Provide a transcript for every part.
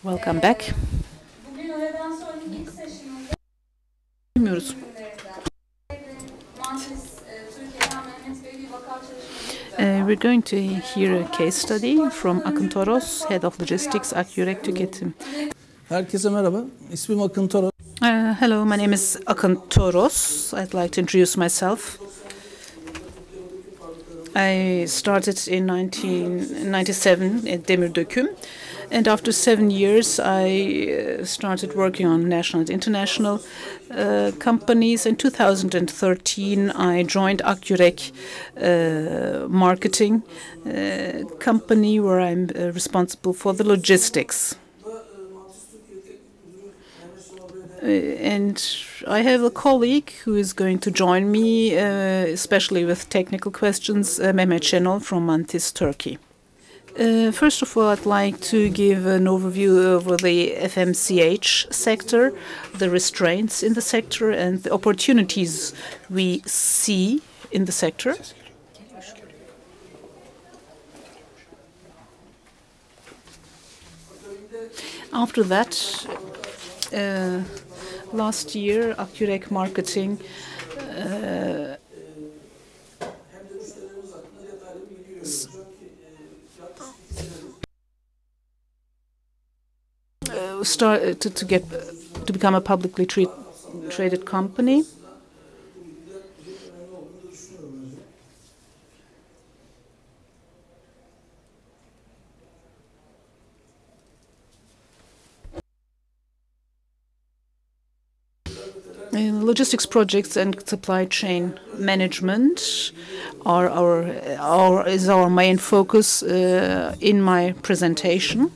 Welcome back. Bilmiyoruz. We're going to hear a case study from Akın Toros, Head of Logistics, Akyürek Tüketim. Herkese merhaba. İsmim Akın Toros. Hello, my name is Akın Toros. I'd like to introduce myself. I started in 1997 at Demir Döküm. And after 7 years, I started working on national and international companies. In 2013, I joined Akyürek marketing company, where I'm responsible for the logistics. And I have a colleague who is going to join me, especially with technical questions, Mehmet Şenol from Mantis, Turkey. First of all, I'd like to give an overview over the FMCH sector, the restraints in the sector, and the opportunities we see in the sector. After that, last year, Akyürek Marketing started to become a publicly traded company. Logistics projects and supply chain management is our main focus in my presentation.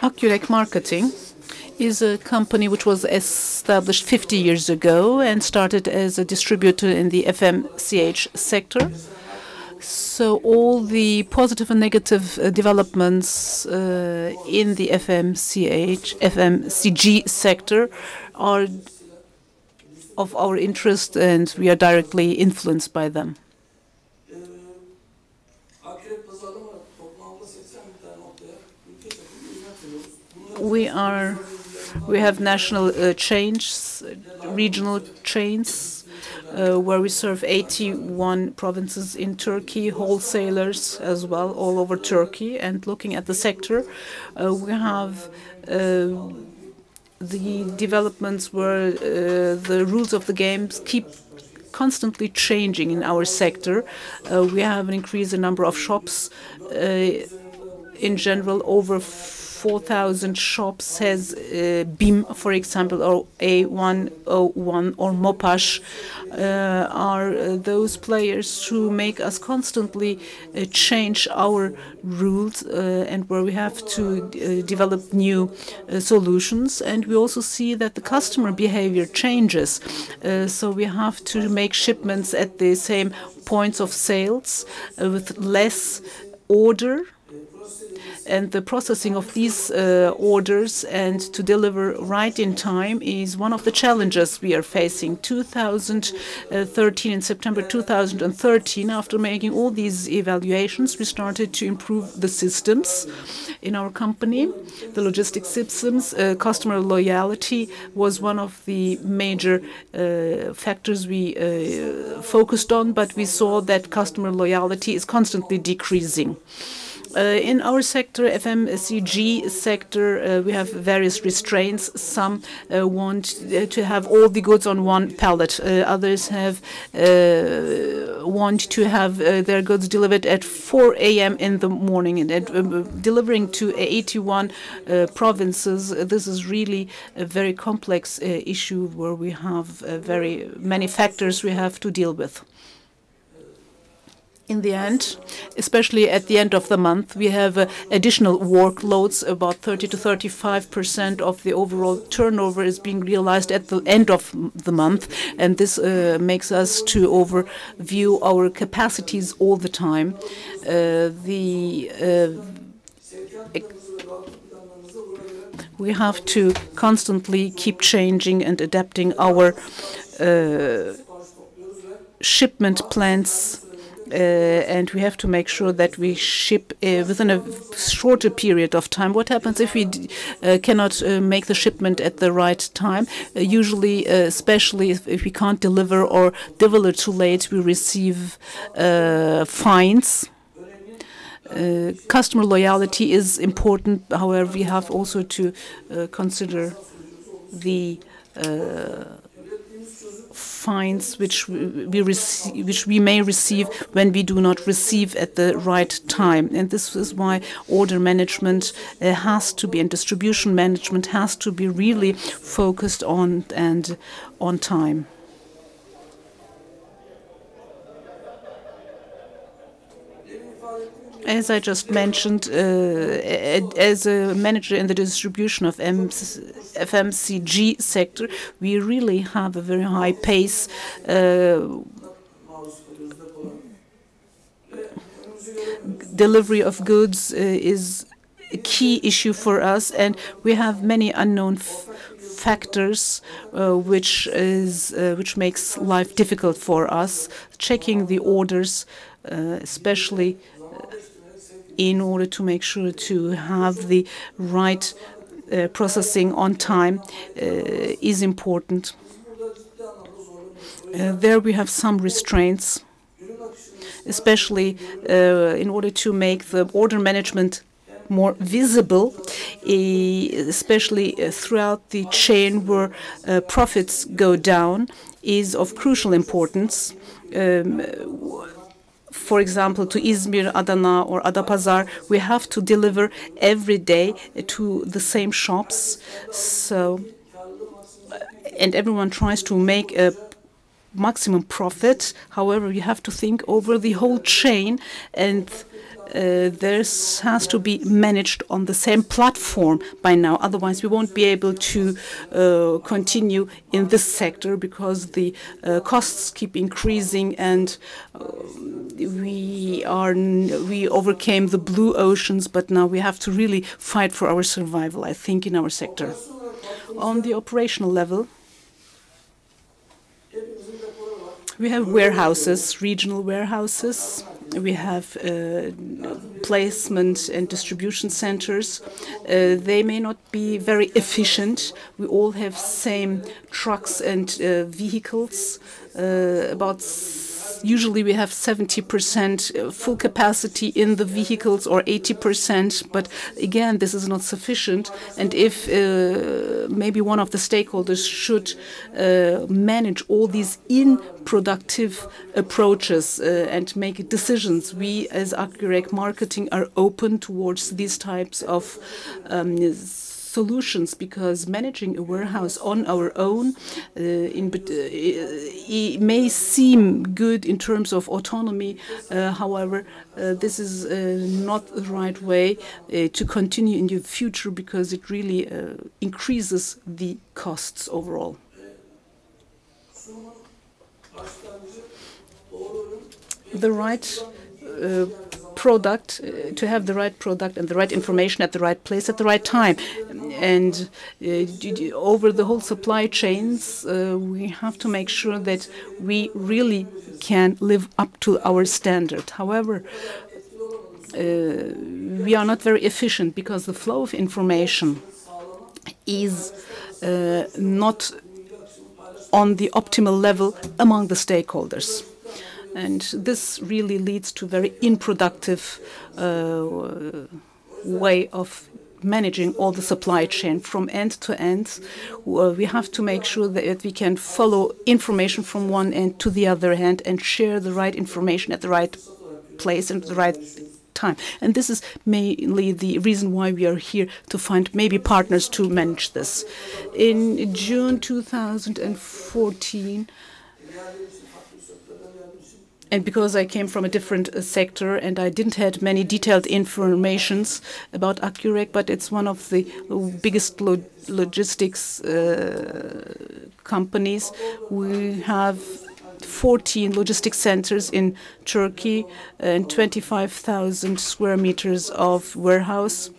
Akyürek Marketing is a company which was established 50 years ago and started as a distributor in the FMCH sector. So all the positive and negative developments in the FMCG sector are of our interest, and we are directly influenced by them. We have national chains, regional chains, where we serve 81 provinces in Turkey, wholesalers as well all over Turkey. And looking at the sector, we have the developments where the rules of the games keep constantly changing in our sector. We have an increase in number of shops. In general, over 4,000 shops has BİM, for example, or A101 or Mopaş are those players who make us constantly change our rules and where we have to develop new solutions. And we also see that the customer behavior changes. So we have to make shipments at the same points of sales with less order. And the processing of these orders and to deliver right in time is one of the challenges we are facing. 2013, in September 2013, after making all these evaluations, we started to improve the systems in our company, the logistics systems. Customer loyalty was one of the major factors we focused on, but we saw that customer loyalty is constantly decreasing. In our sector, FMCG sector, we have various restraints. Some want to have all the goods on one pallet. Others want to have their goods delivered at 4 a.m. in the morning. And delivering to 81 provinces, this is really a very complex issue where we have very many factors we have to deal with. In the end, especially at the end of the month, we have additional workloads. About 30 to 35% of the overall turnover is being realized at the end of the month, and this makes us to overview our capacities all the time. We have to constantly keep changing and adapting our shipment plans, and we have to make sure that we ship within a shorter period of time. What happens if we cannot make the shipment at the right time? Usually, especially if we can't deliver or deliver too late, we receive fines. Customer loyalty is important. However, we have also to consider the fines which we may receive when we do not receive at the right time. And this is why order management has to be, and distribution management has to be really focused on and on time. As I just mentioned, as a manager in the distribution of FMCG sector, we really have a very high pace. Delivery of goods is a key issue for us, and we have many unknown factors which makes life difficult for us. Checking the orders, especially in order to make sure to have the right processing on time, is important. There we have some restraints, especially in order to make the order management more visible, especially throughout the chain where profits go down, is of crucial importance. For example, to Izmir, Adana, or Adapazarı, we have to deliver every day to the same shops. And everyone tries to make a maximum profit. However, you have to think over the whole chain, and this has to be managed on the same platform by now. Otherwise, we won't be able to continue in this sector, because the costs keep increasing, and we overcame the blue oceans, but now we have to really fight for our survival, I think, in our sector. On the operational level, we have warehouses, regional warehouses. We have placement and distribution centers. They may not be very efficient. We all have same trucks and vehicles. Usually we have 70% full capacity in the vehicles, or 80%, but again, this is not sufficient. And if maybe one of the stakeholders should manage all these unproductive approaches and make decisions, we as Accurate Marketing are open towards these types of solutions, because managing a warehouse on our own it may seem good in terms of autonomy. However, this is not the right way to continue in the future, because it really increases the costs overall. The right product, to have the right product and the right information at the right place at the right time. And over the whole supply chains, we have to make sure that we really can live up to our standard. However, we are not very efficient, because the flow of information is not on the optimal level among the stakeholders. And this really leads to very unproductive way of managing all the supply chain from end to end. We have to make sure that we can follow information from one end to the other end and share the right information at the right place and at the right time. And this is mainly the reason why we are here, to find maybe partners to manage this. In June 2014, and because I came from a different sector and I didn't have many detailed informations about Accurate, but it's one of the biggest logistics companies. We have 14 logistics centers in Turkey and 25,000 square meters of warehouse.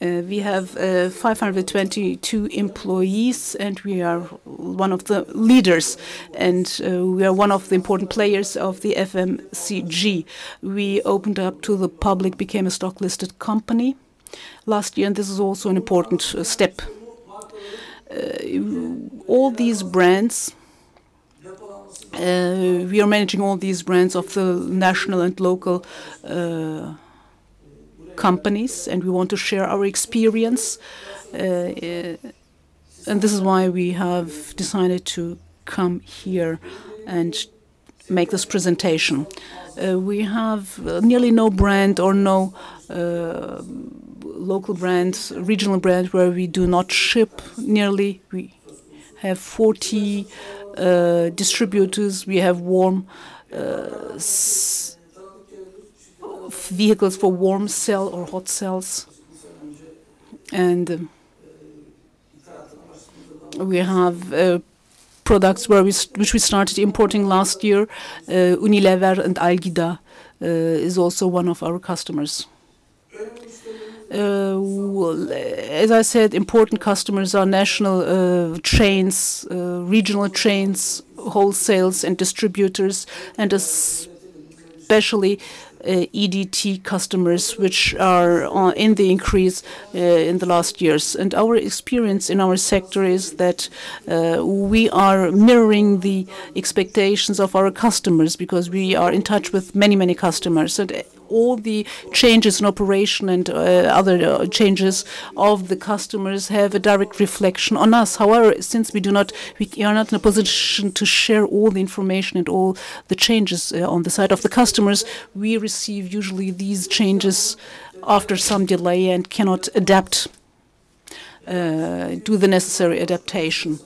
We have 522 employees, and we are one of the leaders, and we are one of the important players of the FMCG. We opened up to the public, became a stock-listed company last year, and this is also an important step. All these brands, we are managing all these brands of the national and local companies, and we want to share our experience. And this is why we have decided to come here and make this presentation. We have nearly no brand or no local brand, regional brand where we do not ship nearly. We have 40 distributors. We have warm vehicles for warm cell or hot cells. And we have products which we started importing last year. Unilever and Algida is also one of our customers. Well, as I said, important customers are national chains, regional chains, wholesales and distributors, and especially EDT customers, which are in the increase in the last years. And our experience in our sector is that we are mirroring the expectations of our customers, because we are in touch with many, many customers. And all the changes in operation and other changes of the customers have a direct reflection on us. However, since we are not in a position to share all the information and all the changes on the side of the customers, we receive usually these changes after some delay and cannot adapt, do the necessary adaptation.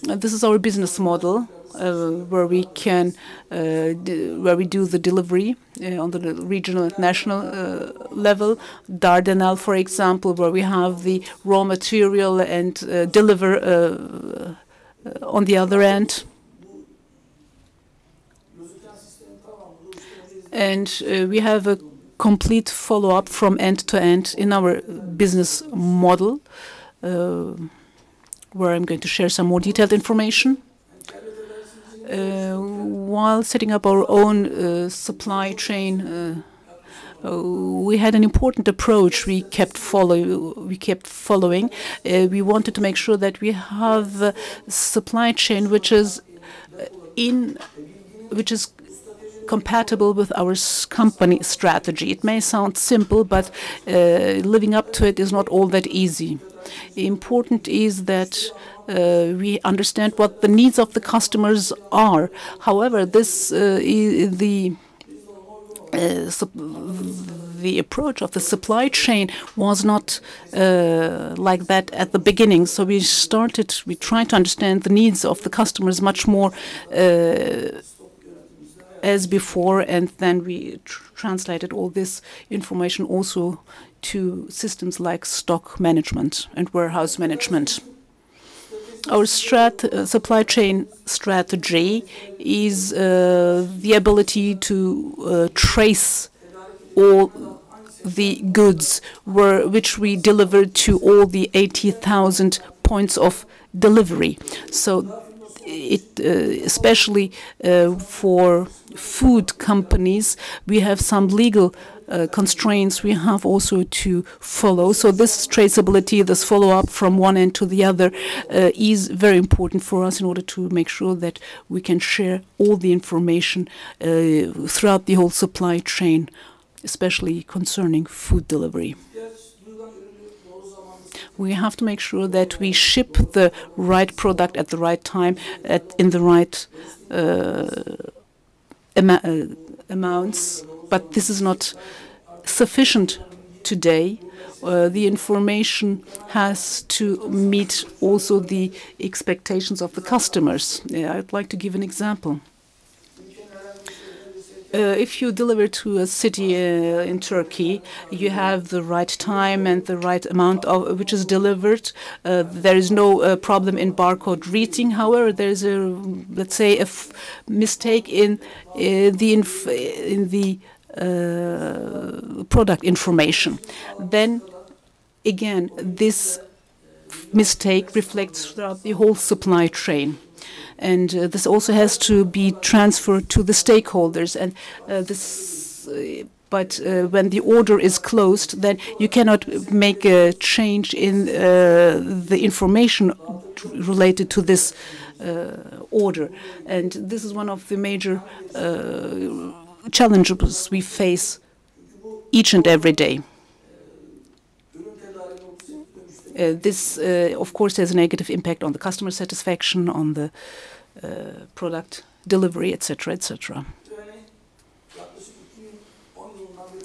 This is our business model. Where we can, where we do the delivery on the regional and national level. Dardanelle, for example, where we have the raw material and deliver on the other end. And we have a complete follow-up from end to end in our business model, where I'm going to share some more detailed information. While setting up our own supply chain, we had an important approach we kept following. We wanted to make sure that we have a supply chain which is compatible with our company strategy. It may sound simple, but living up to it is not all that easy. Important is that we understand what the needs of the customers are. However, the approach of the supply chain was not like that at the beginning. So we tried to understand the needs of the customers much more as before, and then we translated all this information also to systems like stock management and warehouse management. Our supply chain strategy is the ability to trace all the goods which we delivered to all the 80,000 points of delivery. So especially for food companies, we have some legal constraints we have also to follow. So this traceability, this follow-up from one end to the other is very important for us in order to make sure that we can share all the information throughout the whole supply chain, especially concerning food delivery. We have to make sure that we ship the right product at the right time, in the right amounts, but this is not sufficient today. The information has to meet also the expectations of the customers. I'd like to give an example. If you deliver to a city in Turkey, you have the right time and the right amount of which is delivered. There is no problem in barcode reading. However, there is let's say, a mistake in the product information. Then again, this mistake reflects throughout the whole supply chain. And this also has to be transferred to the stakeholders. And but when the order is closed, then you cannot make a change in the information related to this order. And this is one of the major challenges we face each and every day. This, of course, has a negative impact on the customer satisfaction, on the product delivery, etc., etc.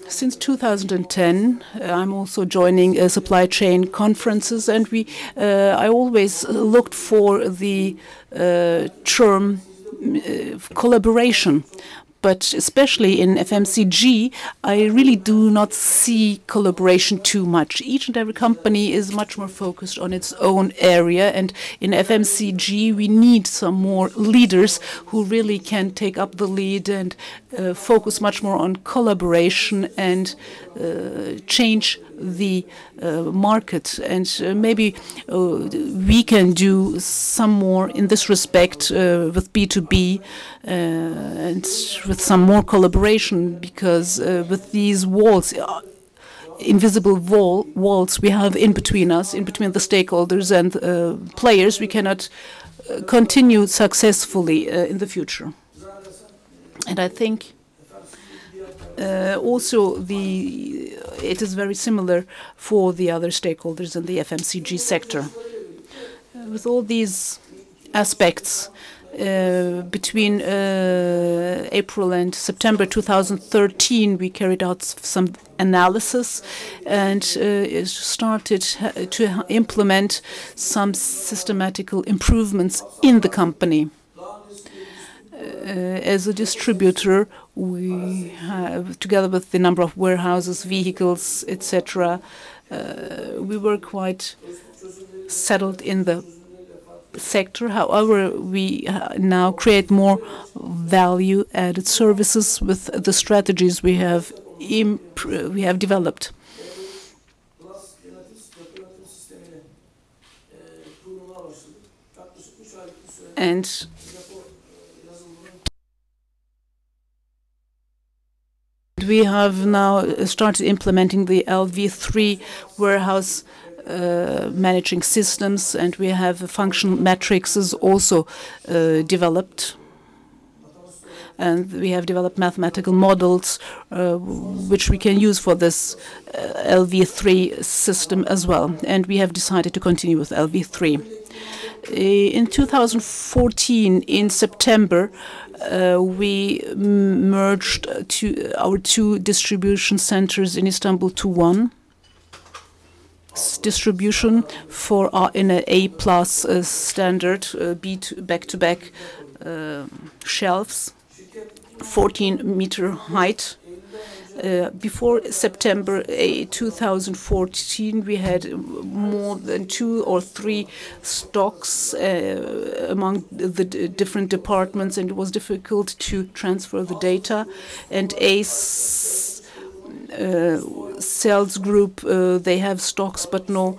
Since 2010, I'm also joining supply chain conferences, and I always looked for the term collaboration. But especially in FMCG, I really do not see collaboration too much. Each and every company is much more focused on its own area. And in FMCG, we need some more leaders who really can take up the lead and focus much more on collaboration and change the market. And maybe we can do some more in this respect with B2B and with some more collaboration, because with these walls, invisible walls we have in between us, in between the stakeholders and players, we cannot continue successfully in the future. And I think also it is very similar for the other stakeholders in the FMCG sector. With all these aspects, between April and September 2013, we carried out some analysis and started to implement some systematical improvements in the company. As a distributor, we have, together with the number of warehouses, vehicles, etc., we were quite settled in the sector. However, we now create more value-added services with the strategies we have developed. And we have now started implementing the LV3 warehouse managing systems, and we have functional matrices also developed. And we have developed mathematical models which we can use for this LV3 system as well. And we have decided to continue with LV3. In 2014, in September, we merged our two distribution centers in Istanbul to one distribution for in an A+ standard back-to-back shelves, 14-meter height. Before September 2014, we had more than 2 or 3 stocks among the different departments, and it was difficult to transfer the data. And A sales group, they have stocks but no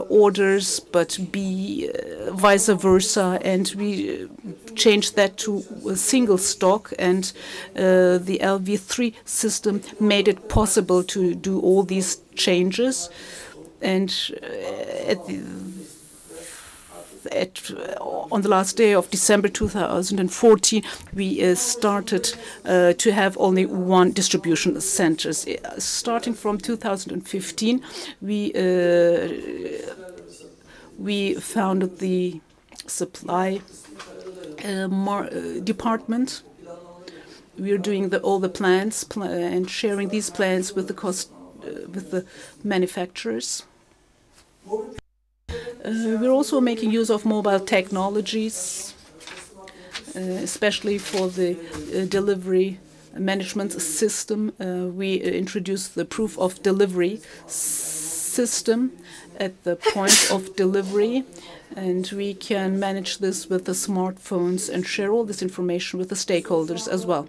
orders, but B vice versa, and we changed that to a single stock, and the LV3 system made it possible to do all these changes. And on the last day of December 2014, we started to have only one distribution center. Starting from 2015, we founded the supply department. We are doing all the plans and sharing these plans with the manufacturers. We're also making use of mobile technologies, especially for the delivery management system. We introduced the proof of delivery system at the point of delivery, and we can manage this with the smartphones and share all this information with the stakeholders as well.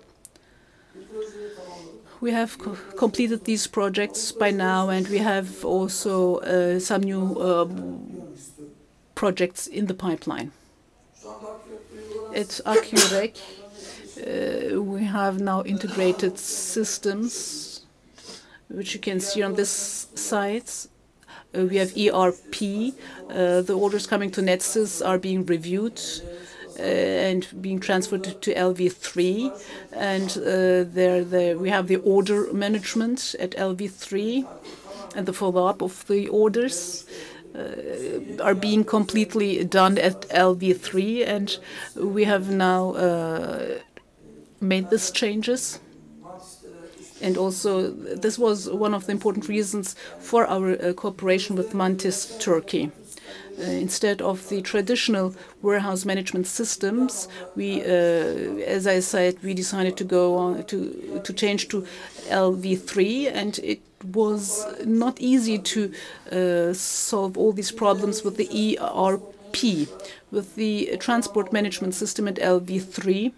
We have completed these projects by now, and we have also some new projects in the pipeline. At Akürek, we have now integrated systems, which you can see on this site. We have ERP. The orders coming to NetSys are being reviewed and being transferred to LV3. And we have the order management at LV3, and the follow-up of the orders are being completely done at LV3. And we have now made these changes. And also, this was one of the important reasons for our cooperation with Mantis Turkey. Instead of the traditional warehouse management systems, we, as I said, we decided to go on to change to LV3, and it was not easy to solve all these problems with the ERP, with the transport management system at LV3.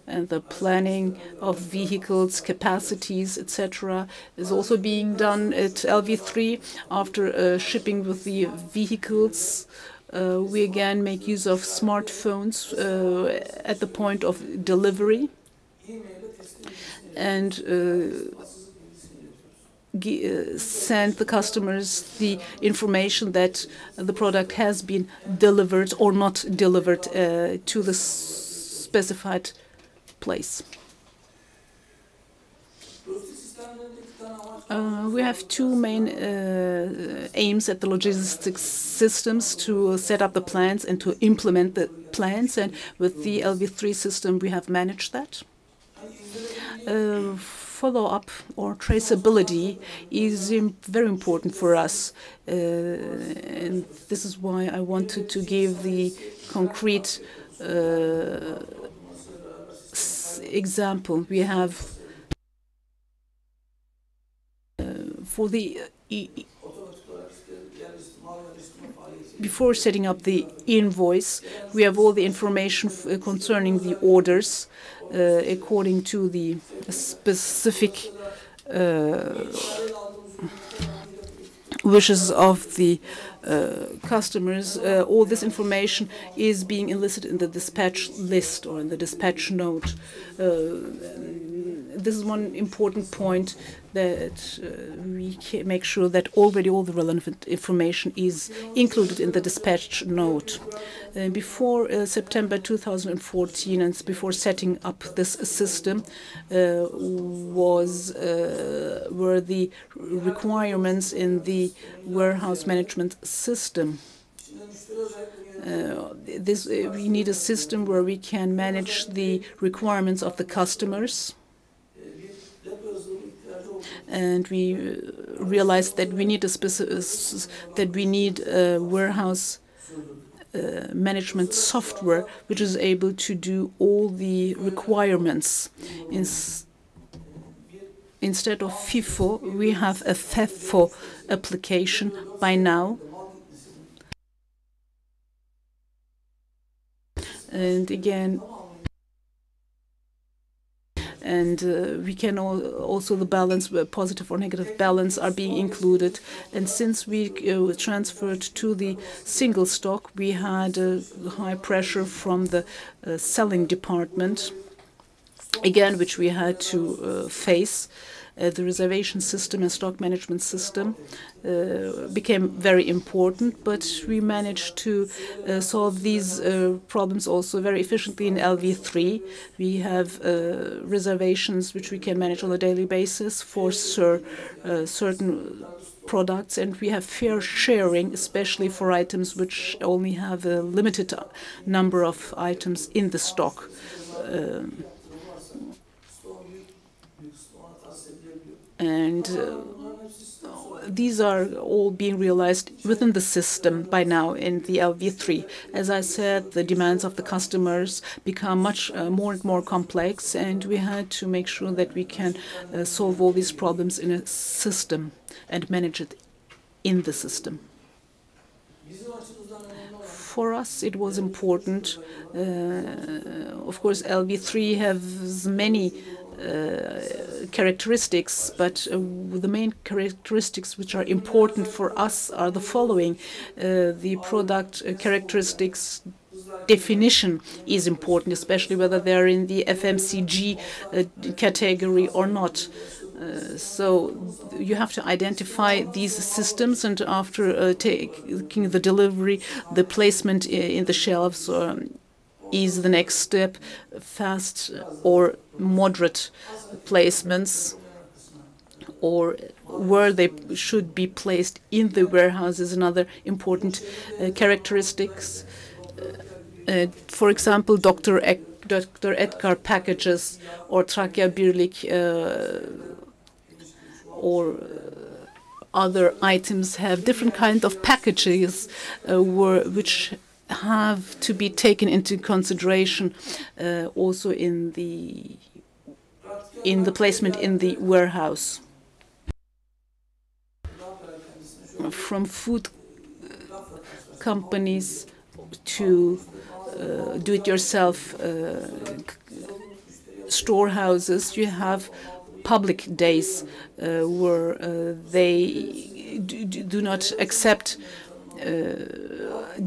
And the planning of vehicles, capacities, etc., is also being done at LV3. After shipping with the vehicles, we again make use of smartphones at the point of delivery, and send the customers the information that the product has been delivered or not delivered to the specified place. We have two main aims at the logistics systems: to set up the plans and to implement the plans. And with the LV3 system, we have managed that. Follow-up or traceability is very important for us. And this is why I wanted to give the concrete example. We have for the before setting up the invoice, we have all the information concerning the orders according to the specific wishes of the customers. All this information is being enlisted in the dispatch list or in the dispatch note. This is one important point, that we make sure that already all the relevant information is included in the dispatch note. Before September 2014, and before setting up this system, were the requirements in the warehouse management system. We need a system where we can manage the requirements of the customers. And we realized that we need a warehouse management software which is able to do all the requirements. Instead of FIFO, we have a FEFO application by now. And again, we can also the balance, positive or negative balance, are being included. And since we transferred to the single stock, we had high pressure from the selling department, again, which we had to face. The reservation system and stock management system became very important, but we managed to solve these problems also very efficiently in LV3. We have reservations which we can manage on a daily basis for certain products, and we have fair sharing, especially for items which only have a limited number of items in the stock. And these are all being realized within the system by now in the LV3. As I said, the demands of the customers become much more and more complex, and we had to make sure that we can solve all these problems in a system and manage it in the system. For us, it was important. Of course, LV3 has many characteristics, but the main characteristics which are important for us are the following. The product characteristics definition is important, especially whether they're in the FMCG category or not. So you have to identify these systems, and after taking the delivery, the placement in the shelves is the next step. Fast or moderate placements, or where they should be placed in the warehouse, is another important characteristics. For example, Dr. Edgar packages or Trakya Birlik or other items have different kind of packages which have to be taken into consideration also in the placement in the warehouse. From food companies to do-it-yourself storehouses, you have public days where they do not accept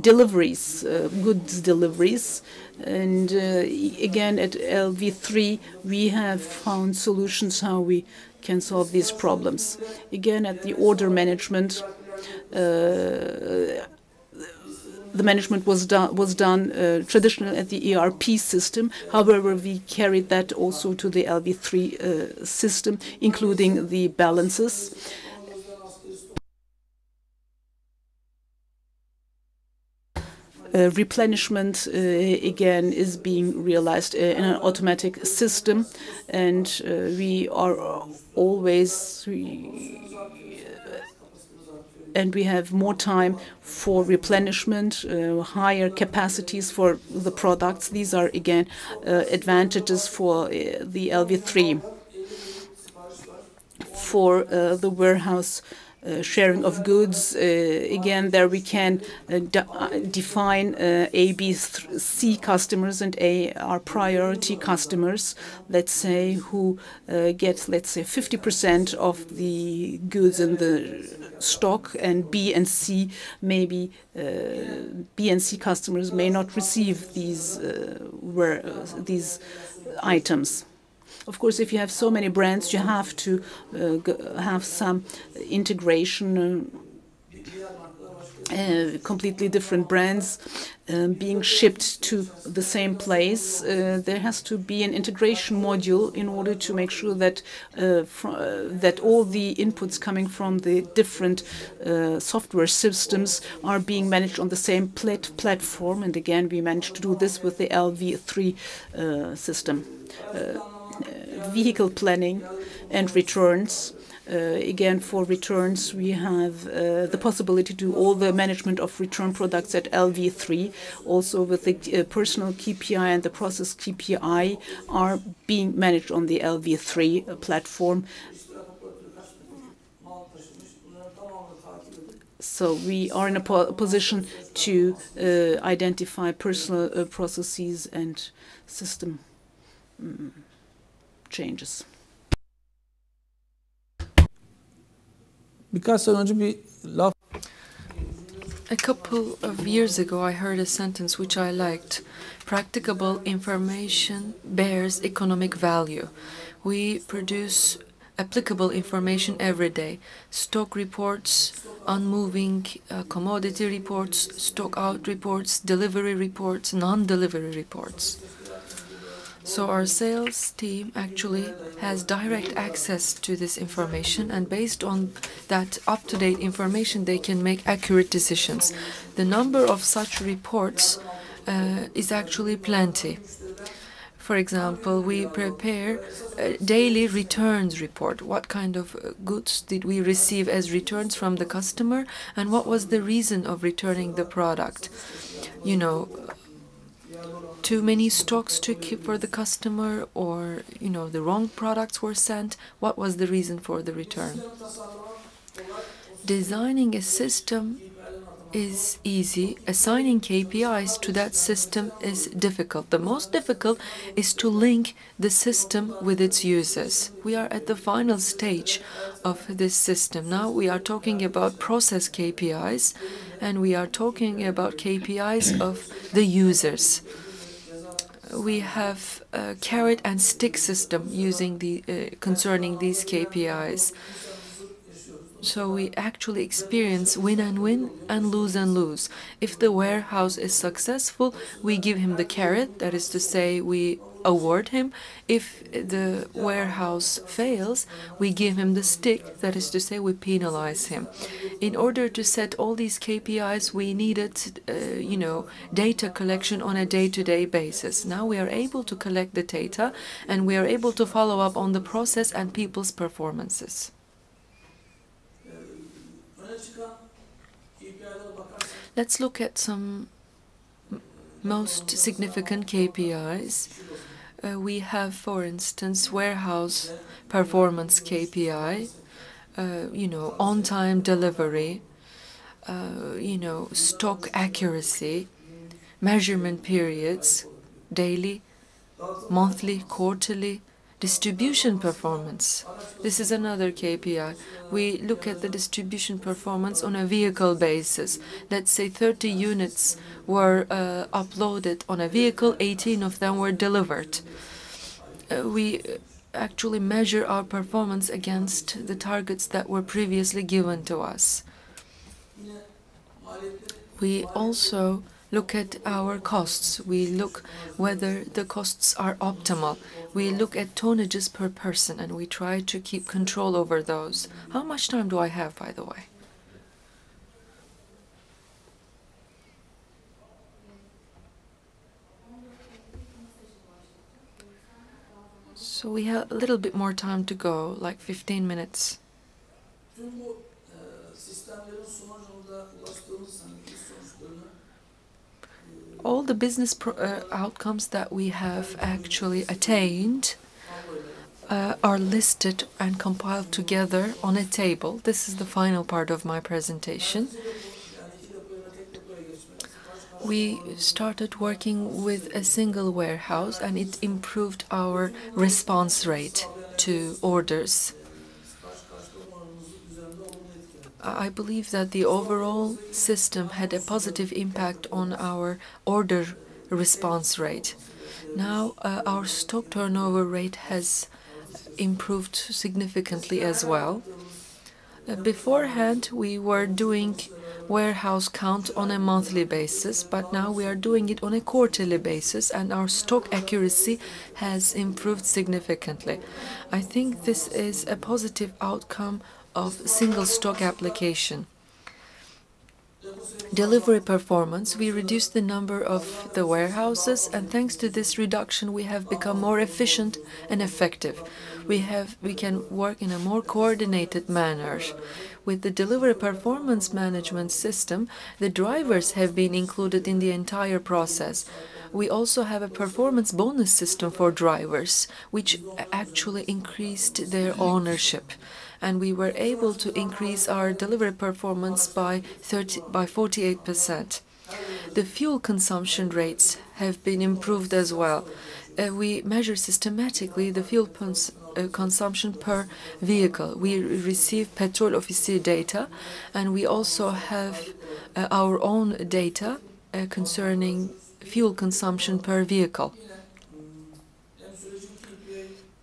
deliveries, goods deliveries. And again, at LV3, we have found solutions how we can solve these problems. Again, at the order management, the management was done traditionally at the ERP system. However, we carried that also to the LV3 system, including the balances. Replenishment again is being realized in an automatic system, and we are always and we have more time for replenishment, higher capacities for the products. These are again advantages for the LV3. For the warehouse sharing of goods, again, there we can define A, B, C customers, and A are priority customers, let's say, who get, let's say, 50% of the goods in the stock, and B and C, maybe B and C customers may not receive these items. Of course, if you have so many brands, you have to have some integration, completely different brands being shipped to the same place. There has to be an integration module in order to make sure that that all the inputs coming from the different software systems are being managed on the same platform. And again, we managed to do this with the LV3 system. Vehicle planning and returns. Again, for returns, we have the possibility to do all the management of return products at LV3. Also, with the personal KPI and the process KPI are being managed on the LV3 platform. So we are in a position to identify personal processes and system changes. Birkaç sene önce bir laf. A couple of years ago, I heard a sentence which I liked. Practicable information bears economic value. We produce applicable information every day. Stock reports, unmoving commodity reports, stock out reports, delivery reports, non-delivery reports. So our sales team actually has direct access to this information, and based on that up-to-date information, they can make accurate decisions. The number of such reports is actually plenty. For example, we prepare a daily returns report. What kind of goods did we receive as returns from the customer, and what was the reason of returning the product? You know, too many stocks to keep for the customer, or the wrong products were sent. What was the reason for the return? Designing a system is easy. Assigning KPIs to that system is difficult. The most difficult is to link the system with its users. We are at the final stage of this system. Now we are talking about process KPIs, and we are talking about KPIs of the users. We have a carrot and stick system using concerning these KPIs. So we actually experience win and win and lose and lose. If the warehouse is successful, we give him the carrot, that is to say, we award him. If the warehouse fails, we give him the stick, that is to say, we penalize him. In order to set all these KPIs, we needed, data collection on a day-to-day basis. Now we are able to collect the data, and we are able to follow up on the process and people's performances. Let's look at some most significant KPIs. We have, for instance, warehouse performance KPI, on-time delivery, stock accuracy, measurement periods, daily, monthly, quarterly, distribution performance. This is another KPI. We look at the distribution performance on a vehicle basis. Let's say 30 units were uploaded on a vehicle, 18 of them were delivered. We actually measure our performance against the targets that were previously given to us. We also look at our costs. We look whether the costs are optimal. We look at tonnages per person, and we try to keep control over those. How much time do I have, by the way? So we have a little bit more time to go, like 15 minutes. All the business outcomes that we have actually attained are listed and compiled together on a table. This is the final part of my presentation. We started working with a single warehouse, and it improved our response rate to orders. I believe that the overall system had a positive impact on our order response rate. Now our stock turnover rate has improved significantly as well. Beforehand, we were doing warehouse count on a monthly basis, but now we are doing it on a quarterly basis, and our stock accuracy has improved significantly. I think this is a positive outcome of single stock application. Delivery performance, we reduced the number of the warehouses, and thanks to this reduction we have become more efficient and effective. We can work in a more coordinated manner. With the delivery performance management system, the drivers have been included in the entire process. We also have a performance bonus system for drivers, which actually increased their ownership. And we were able to increase our delivery performance by 48%. The fuel consumption rates have been improved as well. We measure systematically the fuel consumption per vehicle. We receive petrol officer data, and we also have our own data concerning fuel consumption per vehicle.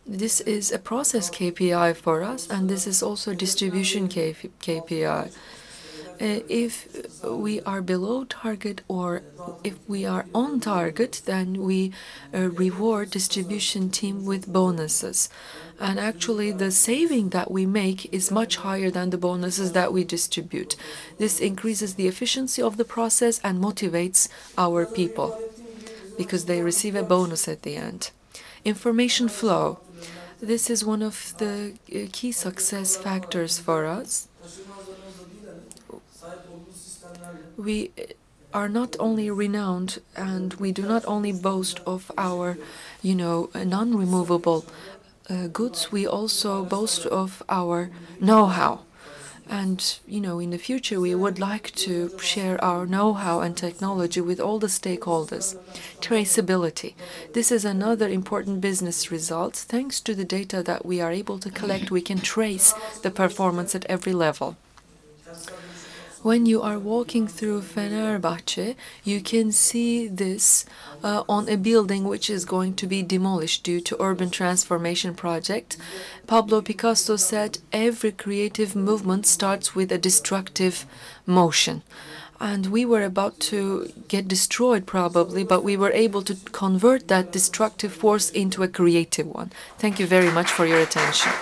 This is a process KPI for us, and this is also distribution KPI. If we are below target or if we are on target, then we reward distribution team with bonuses. And actually the saving that we make is much higher than the bonuses that we distribute. This increases the efficiency of the process and motivates our people because they receive a bonus at the end. Information flow. This is one of the key success factors for us. We are not only renowned, and we do not only boast of our, non-removable goods, we also boast of our know-how. And, in the future, we would like to share our know-how and technology with all the stakeholders. Traceability. This is another important business result. Thanks to the data that we are able to collect, we can trace the performance at every level. When you are walking through Fenerbahçe, you can see this on a building which is going to be demolished due to urban transformation project. Pablo Picasso said, every creative movement starts with a destructive motion. And we were about to get destroyed probably, but we were able to convert that destructive force into a creative one. Thank you very much for your attention.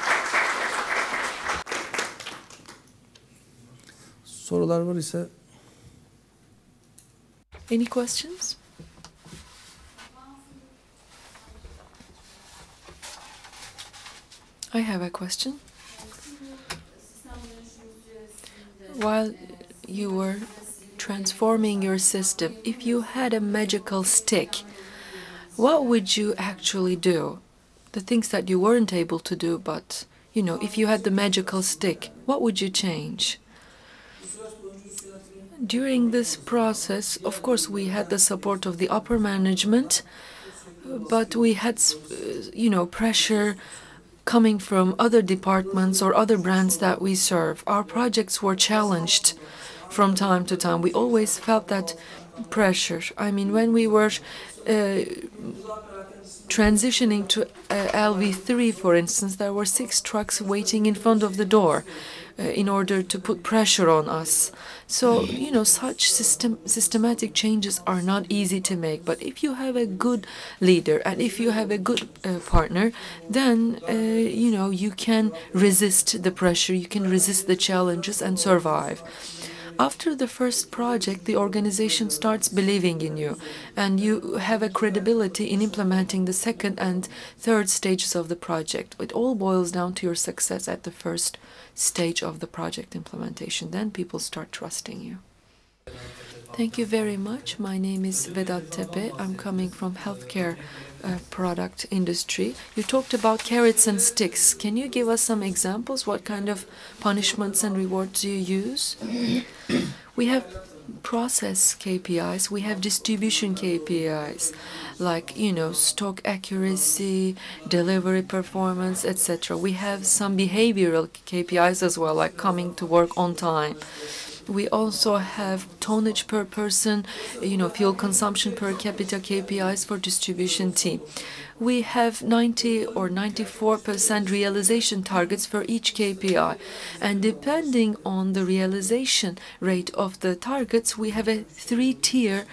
Sorular var ise Any questions? I have a question. While you were transforming your system, if you had a magical stick, what would you actually do? The things that you weren't able to do, but, if you had the magical stick, what would you change? During this process, of course, we had the support of the upper management, but we had, pressure coming from other departments or other brands that we serve. Our projects were challenged from time to time. We always felt that pressure. I mean, when we were transitioning to LV3, for instance, there were 6 trucks waiting in front of the door in order to put pressure on us. So, such systematic changes are not easy to make. But if you have a good leader and if you have a good partner, then, you can resist the pressure, you can resist the challenges and survive. After the first project, the organization starts believing in you, and you have a credibility in implementing the second and third stages of the project. It all boils down to your success at the first stage of the project implementation. Then people start trusting you. Thank you very much. My name is Vedat Tepe. I'm coming from healthcare product industry. You talked about carrots and sticks. Can you give us some examples? What kind of punishments and rewards do you use? We have process KPIs, we have distribution KPIs, like, stock accuracy, delivery performance, etc. We have some behavioral KPIs as well, like coming to work on time. We also have tonnage per person, fuel consumption per capita KPIs for distribution team. We have 90 or 94% realization targets for each KPI. And depending on the realization rate of the targets, we have a 3-tier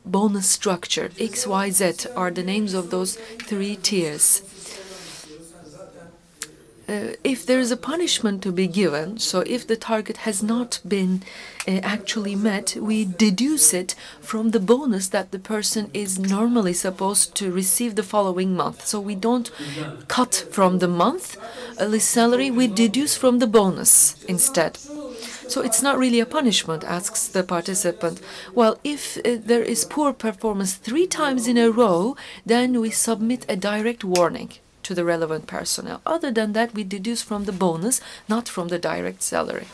bonus structure. X, Y, Z are the names of those 3 tiers. If there is a punishment to be given, so if the target has not been actually met, we deduce it from the bonus that the person is normally supposed to receive the following month. So we don't cut from the monthly salary, we deduce from the bonus instead. So it's not really a punishment, asks the participant. Well, if there is poor performance 3 times in a row, then we submit a direct warning to the relevant personnel. Other than that, we deduce from the bonus, not from the direct salary.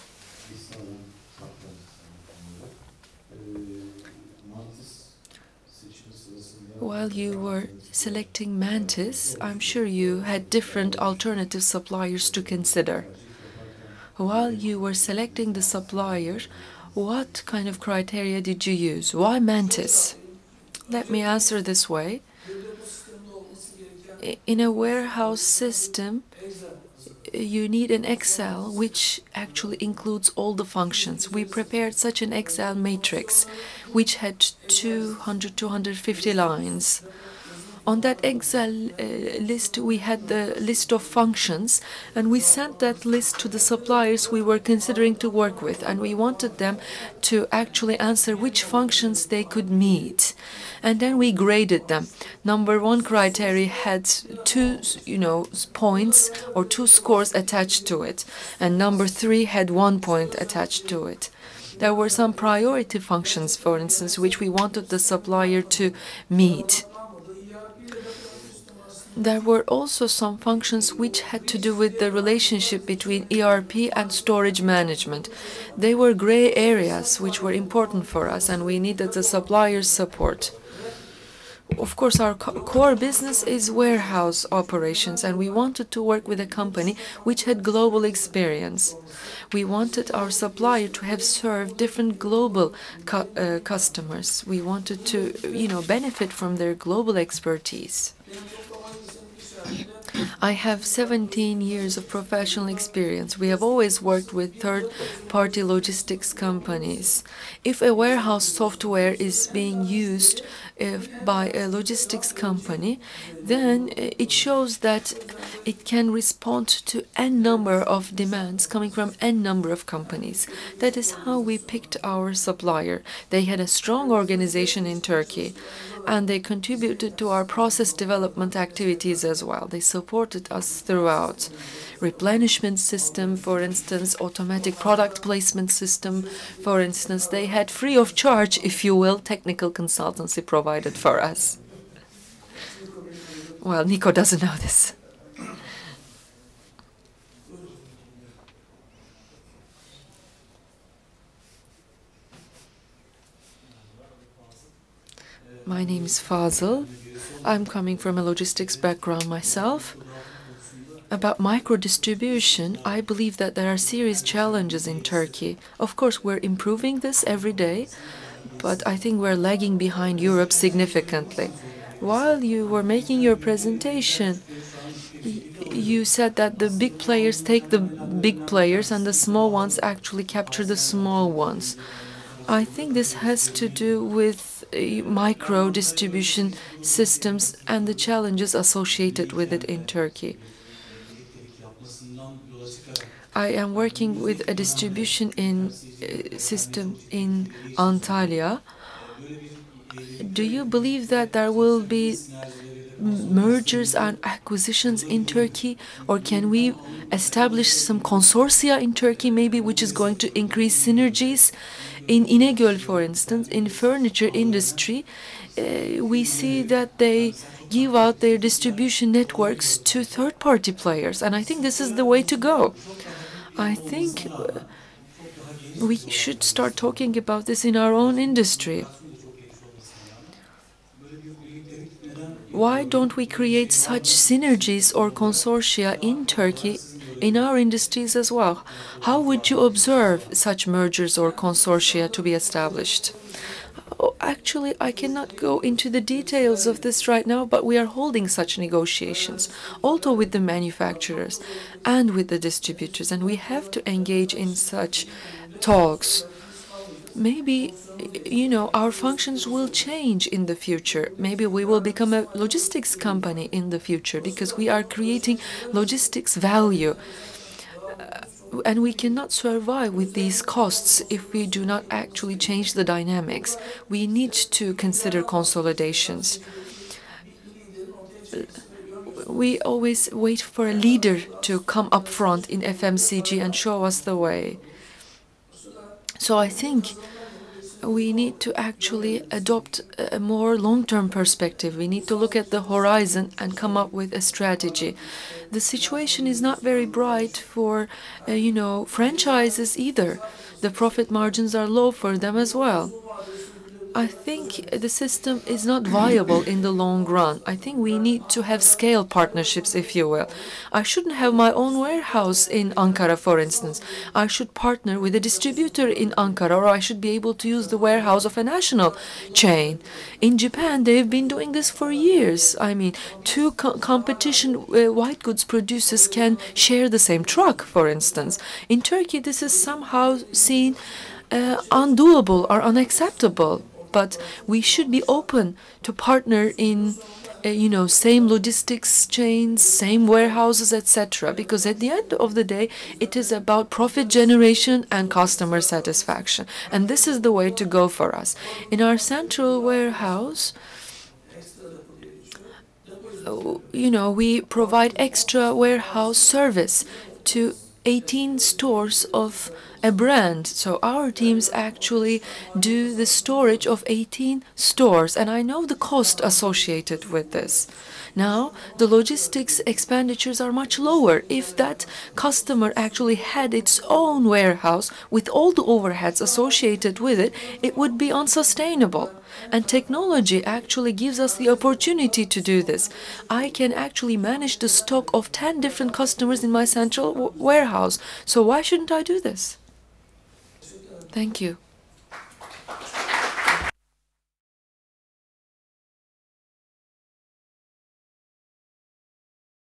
While you were selecting Mantis, I'm sure you had different alternative suppliers to consider. While you were selecting the supplier, what kind of criteria did you use? Why Mantis? Let me answer this way. In a warehouse system, you need an Excel which actually includes all the functions. We prepared such an Excel matrix which had 250 lines. On that Excel list, we had the list of functions, and we sent that list to the suppliers we were considering to work with, and we wanted them to actually answer which functions they could meet. And then we graded them. Number 1 criteria had 2, points or 2 scores attached to it, and number 3 had 1 point attached to it. There were some priority functions, for instance, which we wanted the supplier to meet. there were also some functions which had to do with the relationship between ERP and storage management. They were gray areas which were important for us, and we needed the supplier's support. Of course, our core business is warehouse operations, and we wanted to work with a company which had global experience. We wanted our supplier to have served different global customers. We wanted to, benefit from their global expertise. I have 17 years of professional experience. We have always worked with third-party logistics companies. If a warehouse software is being used by a logistics company, then it shows that it can respond to n number of demands coming from n number of companies. That is how we picked our supplier. They had a strong organization in Turkey, and they contributed to our process development activities as well. They supported us throughout. Replenishment system, for instance, automatic product placement system, for instance, they had free of charge, if you will, technical consultancy provided for us. Well, Nico doesn't know this. My name is Fazıl. I'm coming from a logistics background myself. About micro distribution, I believe that there are serious challenges in Turkey. Of course, we're improving this every day, but I think we're lagging behind Europe significantly. While you were making your presentation, you said that the big players take the big players and the small ones actually capture the small ones. I think this has to do with micro distribution systems and the challenges associated with it in Turkey. I am working with a distribution system in Antalya. Do you believe that there will be mergers and acquisitions in Turkey, or can we establish some consortia in Turkey maybe which is going to increase synergies? In İnegöl, for instance, in furniture industry, we see that they give out their distribution networks to third-party players, and I think this is the way to go. I think we should start talking about this in our own industry. Why don't we create such synergies or consortia in Turkey in our industries as well? How would you observe such mergers or consortia to be established? Actually, I cannot go into the details of this right now, but we are holding such negotiations, also with the manufacturers and with the distributors, and we have to engage in such talks. Maybe, our functions will change in the future. Maybe we will become a logistics company in the future because we are creating logistics value. And we cannot survive with these costs if we do not actually change the dynamics. We need to consider consolidations. We always wait for a leader to come up front in FMCG and show us the way. So I think we need to actually adopt a more long-term perspective. We need to look at the horizon and come up with a strategy. The situation is not very bright for, franchises either. The profit margins are low for them as well. I think the system is not viable in the long run. I think we need to have scale partnerships, if you will. I shouldn't have my own warehouse in Ankara, for instance. I should partner with a distributor in Ankara, or I should be able to use the warehouse of a national chain. In Japan, they've been doing this for years. I mean, two competition white goods producers can share the same truck, for instance. In Turkey, this is somehow seen undoable or unacceptable. But we should be open to partner in, same logistics chains, same warehouses, etc. Because at the end of the day, it is about profit generation and customer satisfaction. And this is the way to go for us. In our central warehouse, we provide extra warehouse service to 18 stores of a brand. So our teams actually do the storage of 18 stores, and I know the cost associated with this. Now, the logistics expenditures are much lower. If that customer actually had its own warehouse with all the overheads associated with it, it would be unsustainable. And technology actually gives us the opportunity to do this. I can actually manage the stock of 10 different customers in my central warehouse. So why shouldn't I do this? Thank you.